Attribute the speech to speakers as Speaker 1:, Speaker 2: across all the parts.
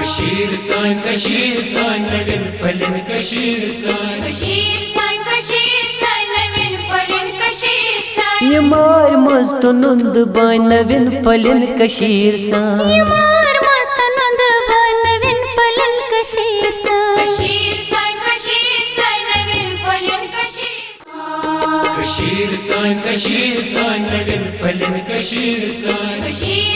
Speaker 1: کشیر سان نوین پھلن کشیر سان نوین پھلن کشیر سان
Speaker 2: یہ مار مست نند بان نوین پھلن کشیر سان
Speaker 3: مار مست نند بان نوین پھلن کشیر سان
Speaker 1: نوین پھلن کشیر سان نوین پھلن کشیر سان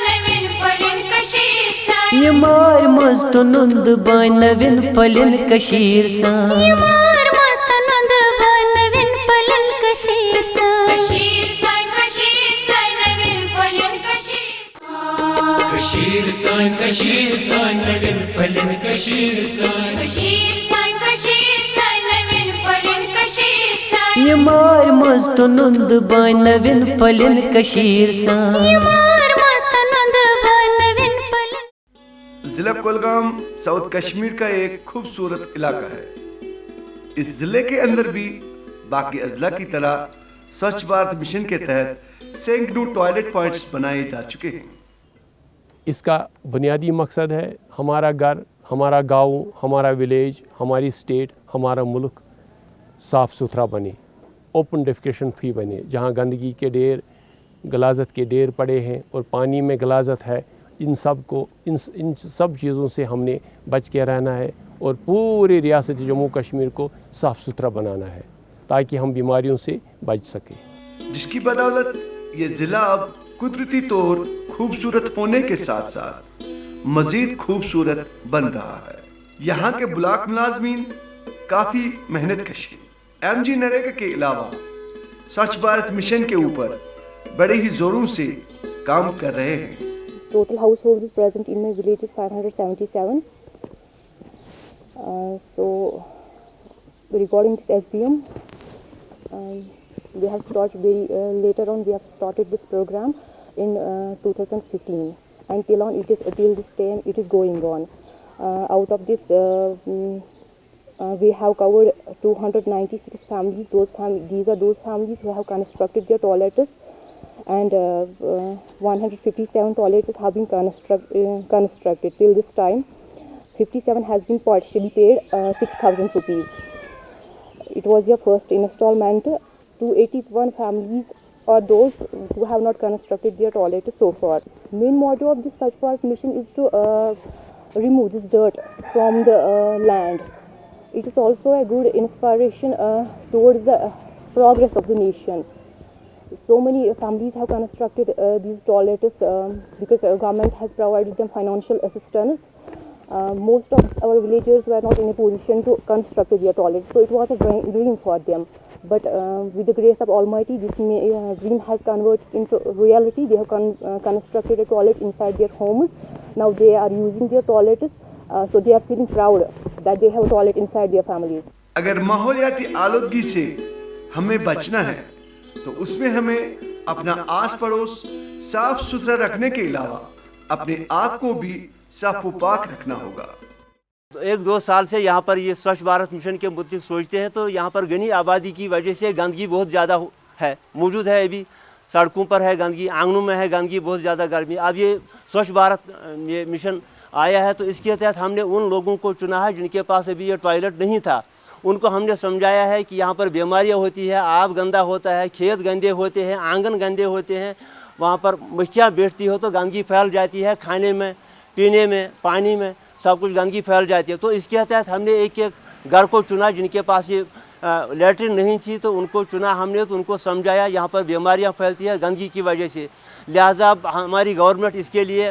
Speaker 1: نوین پھلن کشیر سان
Speaker 2: یہ مار مست نند بان نوین پھلن کشیر سان
Speaker 3: مار مست نند بان نوین پھلن کشیر سان
Speaker 1: نوین پھلن کشیر سان نوین پھلن کشیر سان نوین پھلن کشیر سان
Speaker 2: یہ مار مست نند بان نوین پھلن کشیر سان
Speaker 3: مار مست نند بان نوین پھلن
Speaker 4: ضلع کولگام ساؤتھ کشمیر کا ایک خوبصورت علاقہ ہے. اس ضلع کے اندر بھی باقی اضلاع کی طرح سوچھ بھارت مشن کے تحت سینکڑوں ٹوائلٹ پوائنٹس بنائے جا چکے ہیں.
Speaker 5: اس کا بنیادی مقصد ہے ہمارا گھر، ہمارا گاؤں، ہمارا ولیج، ہماری اسٹیٹ، ہمارا ملک صاف ستھرا بنے، اوپن ڈیفیکیشن فری بنے. جہاں گندگی کے ڈھیر، غلاظت کے ڈھیر پڑے ہیں اور پانی میں غلاظت ہے، ان سب چیزوں سے ہم نے بچ کے رہنا ہے اور پوری ریاست جموں کشمیر کو صاف ستھرا بنانا ہے تاکہ ہم بیماریوں سے بچ سکیں.
Speaker 4: جس کی بدولت یہ ضلع اب قدرتی طور خوبصورت ہونے کے ساتھ ساتھ مزید خوبصورت بن رہا ہے. یہاں کے بلاک ملازمین کافی محنت کش ہیں. ایم جی نریگا کے علاوہ سوچھ بھارت مشن کے اوپر بڑے ہی زوروں سے کام کر رہے ہیں.
Speaker 6: Total households present in my village is 577. So regarding this SBM, we have started later on. We have started this program in 2015, and till this time it is going on. Out of this, we have covered 296 families. These are those families who have constructed their toilets, and 157 toilets have been constructed till this time. 57 has been partially paid 6,000 rupees. It was their first installment. 281 families are those who have not constructed their toilets so far. Main motto of this Swachh Bharat mission is to remove this dirt from the land. It is also a good inspiration towards the progress of the nation. So many families have constructed these toilets because the government has provided them financial assistance. Most of our villagers were not in a position to construct their toilets, so it was a dream for them. But with the grace of Almighty, this dream has converted into reality. They have constructed a toilet inside their homes. Now they are using their toilets, so they are feeling proud that they have a toilet inside their families.
Speaker 4: اگر ماحولیاتی آلودگی سے ہمیں بچنا ہے تو اس میں ہمیں اپنا آس پڑوس صاف ستھرا رکھنے کے علاوہ اپنے آپ کو بھی صاف و پاک رکھنا ہوگا.
Speaker 7: 1-2 سال سے یہاں پر یہ سوچھ بھارت مشن کے متعلق سوچتے ہیں تو یہاں پر گھنی آبادی کی وجہ سے گندگی بہت زیادہ ہے، موجود ہے. ابھی سڑکوں پر ہے گندگی، آنگنوں میں ہے گندگی، بہت زیادہ گرمی. اب یہ سوچھ بھارت یہ مشن آیا ہے تو اس کے تحت ہم نے ان لوگوں کو چنا ہے جن کے پاس ابھی یہ ٹوائلٹ نہیں تھا. ان کو ہم نے سمجھایا ہے کہ یہاں پر بیماریاں ہوتی ہیں، آب گندا ہوتا ہے، کھیت گندے ہوتے ہیں، آنگن گندے ہوتے ہیں، وہاں پر مکھیاں بیٹھتی ہو تو گندگی پھیل جاتی ہے، کھانے میں، پینے میں، پانی میں سب کچھ گندگی پھیل جاتی ہے. تو اس کے تحت ہم نے ایک گھر کو چنا جن کے پاس یہ لیٹرن نہیں تھی تو ان کو چنا ہم نے، تو ان کو سمجھایا یہاں پر بیماریاں پھیلتی ہیں گندگی کی وجہ سے. لہٰذا ہماری گورنمنٹ اس کے لیے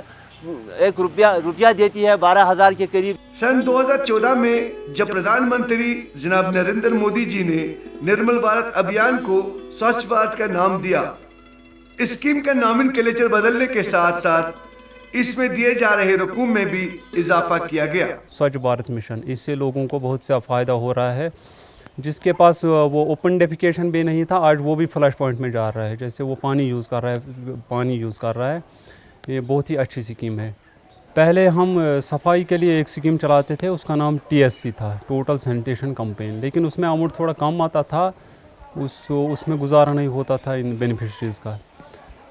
Speaker 7: ایک روپیہ دیتی ہے 12,000 کے قریب.
Speaker 4: سن 2014 میں جب پردھان منتری جناب نریندر مودی جی نے نرمل بھارت ابھیان کو سوچھ بھارت کا نام دیا، اسکیم کا نامنکلیچر بدلنے کے ساتھ ساتھ اس میں دیے جا رہے رقوم میں بھی اضافہ کیا گیا.
Speaker 8: سوچھ بھارت مشن اس سے لوگوں کو بہت سا فائدہ ہو رہا ہے. جس کے پاس وہ اوپن ڈیفیکیشن بھی نہیں تھا آج وہ بھی فلش پوائنٹ میں جا رہا ہے. جیسے وہ پانی یوز کر رہا ہے. یہ بہت ہی اچھی اسکیم ہے. پہلے ہم صفائی کے لیے ایک اسکیم چلاتے تھے، اس کا نام TSC تھا، ٹوٹل سینیٹیشن کمپین، لیکن اس میں اماؤنٹ تھوڑا کم آتا تھا، اس میں گزارا نہیں ہوتا تھا ان بینیفیشریز کا.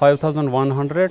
Speaker 8: 5100,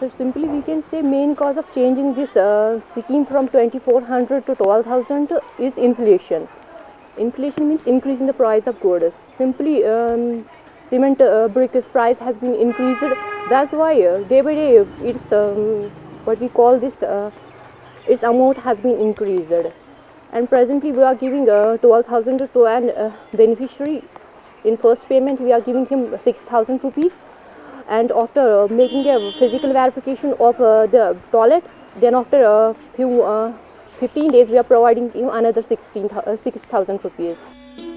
Speaker 6: So simply we can say main cause of changing this scheme from 2400 to 12,000 is inflation. Inflation means increasing the price of goods. Simply cement brick price has been increased. That's why day by day it's what we call this its amount has been increased. And presently we are giving 12,000 to an beneficiary. In first payment we are giving him 6,000 rupees, and after making a physical verification of the toilet, then after a few 15 days we are providing him another 6,000 rupees.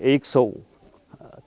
Speaker 9: 100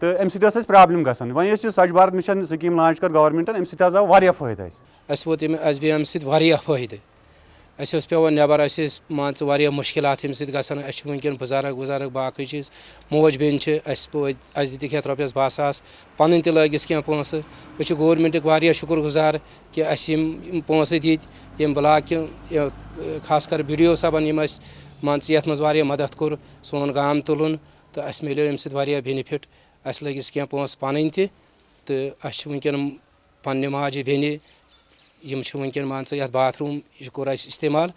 Speaker 10: تو اَمہِ سۭتۍ ٲس اَسہِ problem گژھان. وۄنۍ ٲسۍ یہِ Swachh Bharat mission scheme launch کٔر گورمنٹن, اَمہِ سۭتۍ حظ آو واریاہ فٲیدٕ
Speaker 11: اَسہِ ووت اَسہِ بیٚیہِ اَمہِ سۭتۍ واریاہ فٲیدٕ. اَسہِ اوس پیٚوان نٮ۪بر, اَسہِ ٲسۍ مان ژٕ واریاہ مُشکِلات اَمہِ سۭتۍ گژھان. اَسہِ چھِ وٕنکیٚن بُزرگ باقٕے چیٖز, موج بیٚنہِ چھِ اَسہِ دِتِکھ یَتھ رۄپیَس 20,000, پَنٕنۍ تہِ لٲگِس کینٛہہ پونٛسہٕ. أسۍ چھِ گورمنٹٕکۍ واریاہ شُکُر گُزار کہِ اَسہِ یِم پونٛسہٕ دِتۍ ییٚمہِ بٕلاکہِ خاص کر بی ڈی او صٲبن, یِم اَسہِ مان ژٕ یَتھ منٛز واریاہ مدد کوٚر سون گام تُلُن, تہٕ اَسہِ مِلیو اَمہِ سۭتۍ واریاہ بٮ۪نِفِٹ. اَسہِ لٔگِس کینٛہہ پونٛسہٕ پَنٕنۍ تہِ, تہٕ اَسہِ چھِ وٕنکیٚن پننہِ ماجہِ بیٚنہِ یِم چھِ وٕنکیٚن مان ژٕ یَتھ باتھ روٗم یہِ کوٚر اَسہِ استعمال,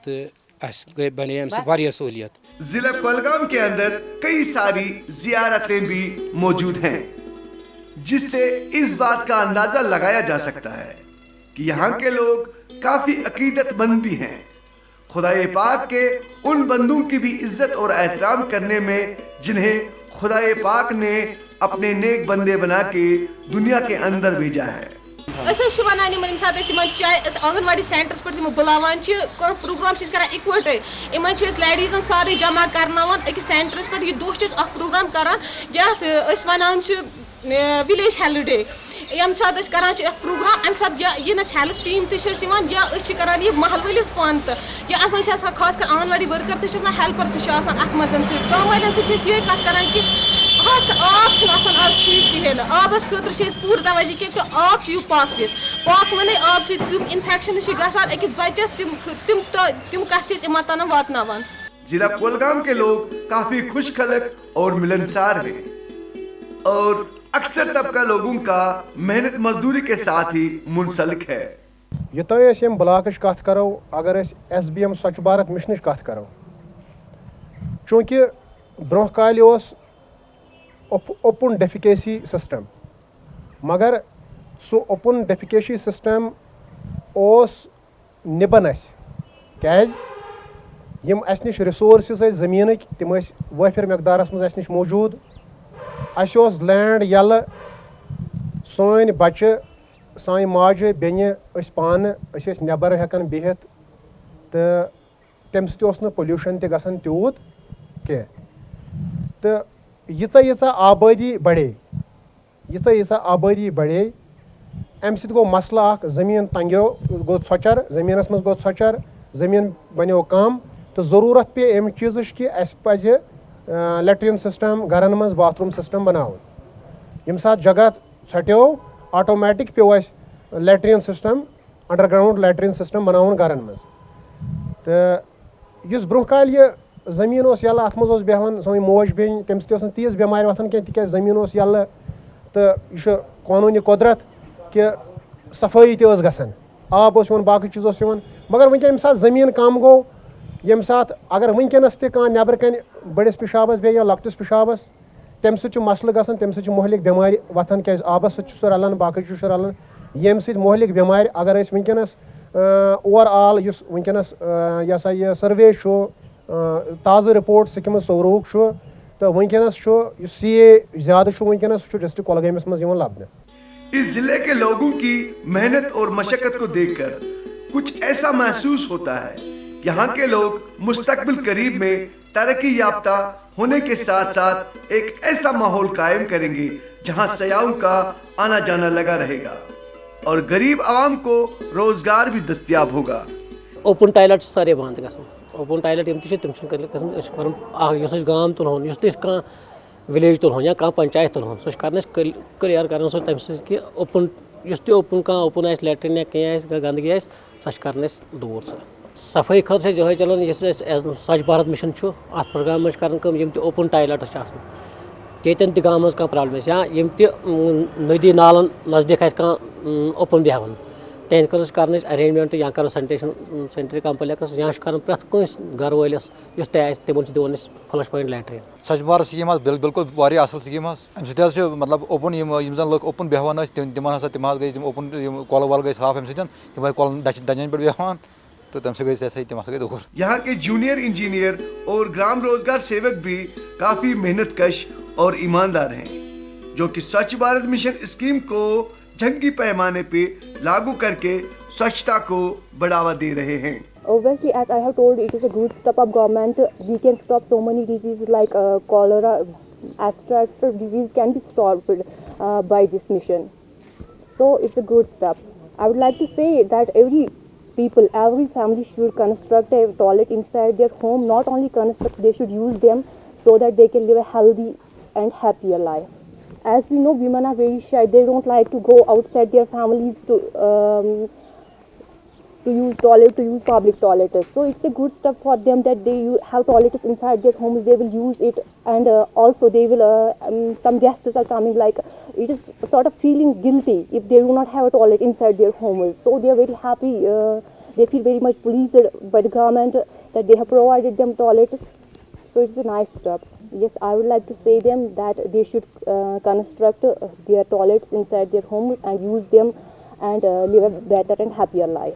Speaker 11: تہٕ اَسہِ گٔے بنے اَمہِ سۭتۍ واریاہ سہوٗلیت.
Speaker 4: ضلع کولگام کے اندر کئی ساری زیارتیں بھی موجود ہیں, جس سے اس بات کا اندازہ لگایا جا سکتا ہے کہ یہاں کے لوگ کافی عقیدت مند بھی ہیں. خدائے پاک کے ان بندوں کی بھی عزت اور احترام کرنے میں جنہیں خدائے پاک نے اپنے نیک بندے بنا کے دنیا کے اندر بھیجا ہے.
Speaker 12: أسۍ وَنان یِمن ییٚمہِ ساتہٕ أسۍ یِمن چاہے أسۍ آنگن واڑی سینٹرس پٮ۪ٹھ یِمو بُلاوان چھِ, پروگرام چھِ أسۍ کران اِکوٹے, یِمن چھِ أسۍ لیڈیٖزن سارے جمع کرناوان أکِس سینٹرس پٮ۪ٹھ. یہِ دۄہ چھِ أسۍ اکھ پروگرام کران یتھ أسۍ وَنان چھِ وِلیج ہیلتھ ڈے. ییٚمہِ ساتہٕ أسۍ کران چھِ اکھ پروگرام, اَمہِ ساتہٕ یِن اَسہِ ہیلتھ ٹیٖم تہِ چھِ أسۍ یِوان, یا أسۍ چھِ کران یہِ محل وٲلِس پانہٕ تہِ, یا اَتھ منٛز چھِ آسان خاص کر آنگن واڑی ؤرکر تہِ چھِ آسان, ہیلپر تہِ چھِ آسان اَتھ منٛز سۭتۍ. گام والٮ۪ن سۭتۍ چھِ أسۍ یِہے کتھ کران کہِ خاص کر آب چھُنہٕ آسان آز ٹھیٖک کِہیٖنۍ نہٕ. آبس خٲطرٕ چھِ أسۍ پوٗرٕ توجہ کہِ آب چھُ یہِ پاکوِتھ. پاکوٕنے آب سۭتۍ کٕم اِنفیکشنٕز چھِ گژھان أکِس بچس, تِم کتھ چھِ أسۍ یِمن تانۍ واتناوان.
Speaker 4: ضلع کولگام کے لوگ کافی خوش خلق اور ملنسار ہیں, اور اکثر طبقہ لوگوں کا محنت مزدوری کے ساتھ ہی منسلک ہے.
Speaker 13: یوتانۍ أسۍ ییٚمہِ بلاکٕچ کتھ کرو, اگر أسۍ SBM سوچھ بھارت مشنٕچ کتھ کرو, چوٗنٛکہِ برونٛہہ کالہِ اوس اوپن ڈیفِکیسی سسٹم, مگر سُہ اوپن ڈیفِکیسی سسٹم اوس نِبن اَسہِ. کیٛازِ یِم اَسہِ نِش رِسورسز ٲسۍ زٔمیٖنٕکۍ تِم ٲسۍ وٲفِر مقدارس منٛز اَسہِ نِش موٗجوٗد. اَسہِ اوس لینڈ یَلہٕ, سٲنۍ بچہِ, سانہِ ماجہِ بیٚنہِ, أسۍ پانہٕ أسۍ ٲسۍ نٮ۪بر ہٮ۪کان بِہِتھ, تہٕ تَمہِ سۭتۍ اوس نہٕ پولیوشن تہِ گژھان تیوٗت کینٛہہ. تہٕ ییٖژاہ آبٲدی بڑے, اَمہِ سۭتۍ گوٚو مسلہٕ اکھ, زٔمیٖن تنٛگیو, گوٚو ژھۄچر, زٔمیٖنس منٛز گوٚو ژھۄچر, زٔمیٖن بنیو کم, تہٕ ضروٗرت پیٚیہِ اَمہِ چیٖزٕچ کہِ اَسہِ پزِ لیٹریٖن سسٹم گرن منٛز باتھ روٗم سسٹم بناوُن. ییٚمہِ ساتہٕ جگہ ژھۄٹیو, آٹومیٹِک پیوٚو اَسہِ latrine system, underground latrine system بناوُن گرن منٛز. تہٕ یُس برونٛہہ کالہِ یہِ زٔمیٖن اوس یَلہٕ, اَتھ منٛز اوس بیٚہوان سٲنۍ موج بیٚنہِ, تَمہِ سۭتۍ ٲس نہٕ تیٖژ بٮ۪مارِ وۄتھان کینٛہہ تِکیازِ زٔمیٖن اوس یَلہٕ, تہٕ یہِ چھُ قونوٗنی قۄدرت کہِ صفٲیی تہِ ٲس گژھان, آب اوس یِوان, باقٕے چیٖز اوس یِوان. مگر وٕنکیٚن ییٚمہِ ساتہٕ زٔمیٖن کم گوٚو, ییٚمہِ ساتہٕ اگر وٕنکیٚنس تہِ کانٛہہ نٮ۪برٕ کنہِ بٔڑِس پِشابس بیٚیہِ یا لۄکٹِس پِشابس, تَمہِ سۭتۍ چھُ مسلہٕ گژھان, تَمہِ سۭتۍ چھِ مُہلِک بٮ۪مارِ وۄتھان, کیازِ آبس سۭتۍ چھُ سُہ رلان, باقٕے چیٖز چھُ رلان, ییٚمہِ سۭتۍ مُہلِک بٮ۪مارِ. اگر أسۍ وٕنکیٚنس اوور آل یُس وٕنکیٚنس یہِ ہسا یہِ سٔروے چھُ, تازٕ رِپورٹ سِکمٕز صوروٗہُک چھُ, تہٕ وٕنکیٚنس چھُ یُس CA زیادٕ چھُ وٕنکیٚنس, سُہ چھُ ڈسٹرکٹ کۄلگٲمِس منٛز یِوان لبنہٕ.
Speaker 4: اس ضلع کے لوگوں کی محنت اور مشقت کو دیکھ کر کچھ ایسا محسوس ہوتا ہے, یہاں کے لوگ مستقبل قریب میں ترقی یافتہ ہونے کے ساتھ ساتھ ایک ایسا ماحول قائم کریں گے جہاں سیاحوں کا آنا جانا لگا رہے گا اور غریب عوام کو روزگار بھی دستیاب ہوگا.
Speaker 14: اوپن ٹایلٹ سارے بند گژھان, اوپن ٹایلٹ یِم تہِ چھِ تِم چھِنہٕ گژھان. أسۍ چھِ کران اکھ, یُس أسۍ گام تُلہون, یُس تہِ أسۍ کانٛہہ وِلیج تُلہون یا کانٛہہ پنچایت تُلہون, سُہ چھِ کران أسۍ کٕلیَر کران سُہ تَمہِ سۭتۍ کہِ اوپن, یُس تہِ اوپن کانٛہہ اوپن آسہِ, لیٹرِن یا کینٛہہ آسہِ, گنٛدگی آسہِ, سۄ چھِ کران أسۍ دوٗر. سۄ صفٲیی خٲطرٕ چھِ أسۍ یِہوے چلان, یُس اَسہِ سوچھ بھارت مِشن چھُ, اَتھ پروگرام منٛز چھِ کران کٲم, یِم تہِ اوپن ٹایلٹٕس چھِ آسان, ییٚتٮ۪ن تہِ گامس منٛز کانٛہہ پرابلِم آسہِ, یا یِم تہِ ندی نالن نزدیٖک آسہِ کانٛہہ اوپن بیٚہوان, تِہنٛدِ خٲطرٕ چھِ کران أسۍ ارینجمنٹ, یا کران سینٹری کمپلیکس, یا چھِ کران پرٛٮ۪تھ کٲنٛسہِ گرٕ وٲلِس یُس تہِ آسہِ, تِمن چھِ دِوان أسۍ flush point latrine.
Speaker 15: Swachh Bharat scheme حظ بالکل واریاہ اَصٕل سکیٖم حظ. اَمہِ سۭتۍ حظ چھُ مطلب اوپن یِم زن لُکھ اوپن بیٚہوان ٲسۍ, تِمن ہسا تِم حظ گٔے تِم اوپن, یِم کۄلہٕ وۄلہٕ گٔے صاف اَمہِ سۭتۍ, تِم آیہِ کۄلن ڈجن پٮ۪ٹھ بیٚہوان, تہٕ تَمہِ سۭتۍ گٔے تِم ہسا گٔے دوٗر.
Speaker 4: یہاں کے جونیئر انجینئر اور گرام روزگار سیوک بھی کافی محنت کش اور ایماندار ہیں, جو کہ سوچھ بھارت مشن اسکیم کو جنگی پیمانے پہ لاگو کر کے سوچھتا کو بڑھاوا دے رہے ہیں.
Speaker 6: Obviously, as I have told, it is a good step of government. We can stop so many diseases like cholera, ancestral disease can be stopped by this mission. So it's a good step. I would like to say that every family should construct a toilet inside their home. Not only construct, they should use them so that they can live a healthy and happier life. As we know, women are very shy. They don't like to go outside their families to use toilet, to use public toilets. So it's a good step for them that they have toilets inside their homes. They will use it, and also they will. Some guests are coming. Like, it is sort of feeling guilty if they do not have a toilet inside their homes. So they are very happy. They feel very much pleased by the government that they have provided them toilets. So it's a nice step. Yes, I would like to say them that they should construct their toilets inside their homes and use them and live a better and happier life.